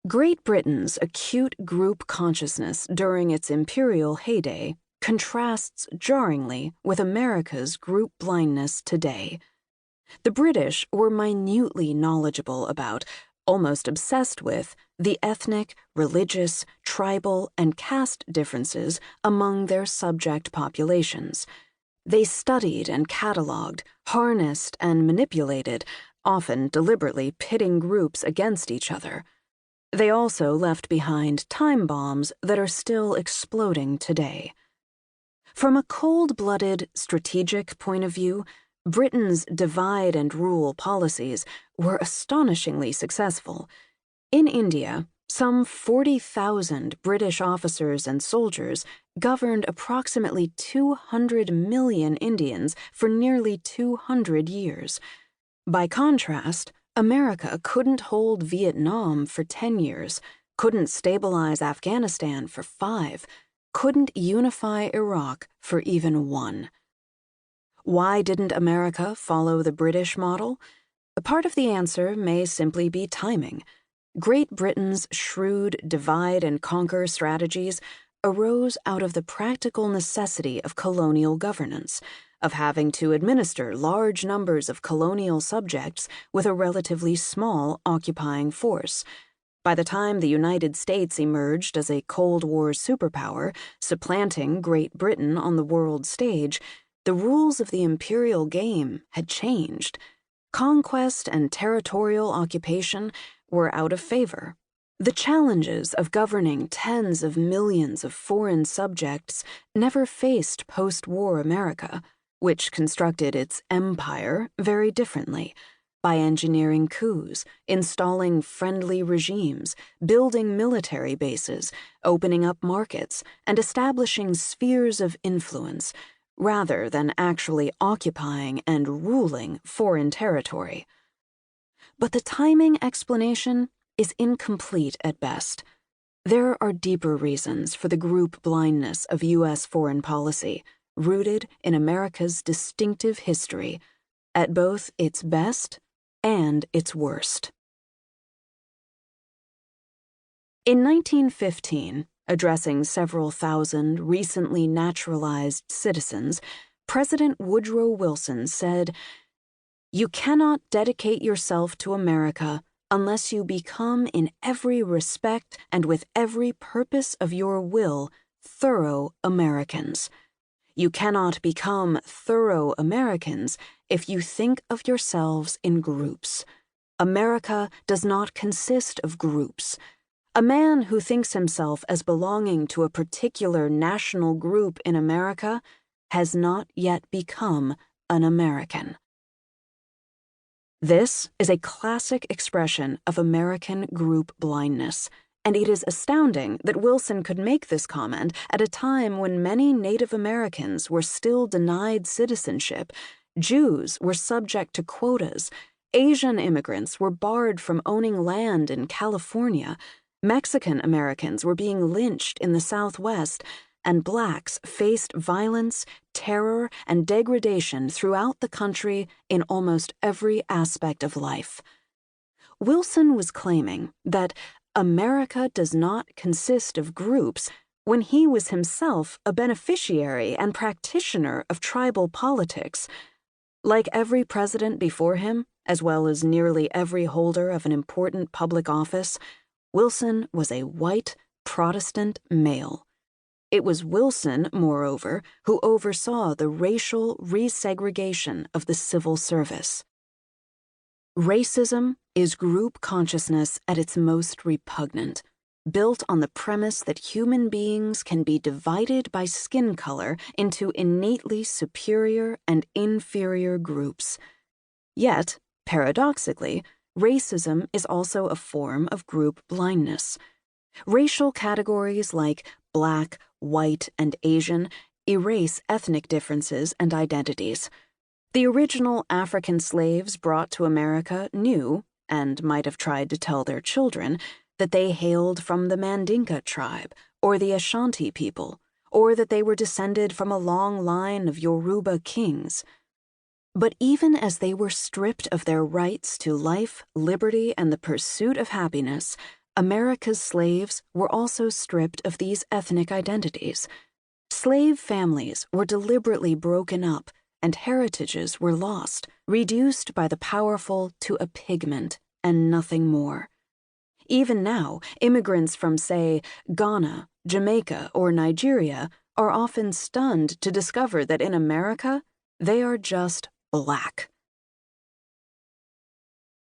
Great Britain's acute group consciousness during its imperial heyday contrasts jarringly with America's group blindness today. The British were minutely knowledgeable about, almost obsessed with, the ethnic, religious, tribal, and caste differences among their subject populations. They studied and catalogued, harnessed and manipulated, often deliberately pitting groups against each other. They also left behind time bombs that are still exploding today. From a cold-blooded, strategic point of view, Britain's divide and rule policies were astonishingly successful. In India, some 40,000 British officers and soldiers governed approximately 200 million Indians for nearly 200 years. By contrast, America couldn't hold Vietnam for 10 years, couldn't stabilize Afghanistan for 5, couldn't unify Iraq for even 1. Why didn't America follow the British model? A part of the answer may simply be timing. Great Britain's shrewd divide-and-conquer strategies arose out of the practical necessity of colonial governance, of having to administer large numbers of colonial subjects with a relatively small occupying force. By the time the United States emerged as a Cold War superpower, supplanting Great Britain on the world stage, the rules of the imperial game had changed. Conquest and territorial occupation were out of favor. The challenges of governing tens of millions of foreign subjects never faced post-war America, which constructed its empire very differently, by engineering coups, installing friendly regimes, building military bases, opening up markets, and establishing spheres of influence, rather than actually occupying and ruling foreign territory. But the timing explanation is incomplete at best. There are deeper reasons for the group blindness of U.S. foreign policy, rooted in America's distinctive history, at both its best and its worst. In 1915, addressing several thousand recently naturalized citizens, President Woodrow Wilson said, "You cannot dedicate yourself to America unless you become in every respect and with every purpose of your will thorough Americans. You cannot become thorough Americans if you think of yourselves in groups. America does not consist of groups. A man who thinks himself as belonging to a particular national group in America has not yet become an American." This is a classic expression of American group blindness, and it is astounding that Wilson could make this comment at a time when many Native Americans were still denied citizenship, Jews were subject to quotas, Asian immigrants were barred from owning land in California, Mexican Americans were being lynched in the Southwest, and blacks faced violence, terror, and degradation throughout the country in almost every aspect of life. Wilson was claiming that America does not consist of groups when he was himself a beneficiary and practitioner of tribal politics. Like every president before him, as well as nearly every holder of an important public office, Wilson was a white Protestant male. It was Wilson, moreover, who oversaw the racial resegregation of the civil service. Racism is group consciousness at its most repugnant, built on the premise that human beings can be divided by skin color into innately superior and inferior groups. Yet, paradoxically, racism is also a form of group blindness. Racial categories like black, white, and Asian erase ethnic differences and identities. The original African slaves brought to America knew, and might have tried to tell their children, that they hailed from the Mandinka tribe, or the Ashanti people, or that they were descended from a long line of Yoruba kings. But even as they were stripped of their rights to life, liberty, and the pursuit of happiness, America's slaves were also stripped of these ethnic identities. Slave families were deliberately broken up, and heritages were lost, reduced by the powerful to a pigment and nothing more. Even now, immigrants from, say, Ghana, Jamaica, or Nigeria are often stunned to discover that in America, they are just black.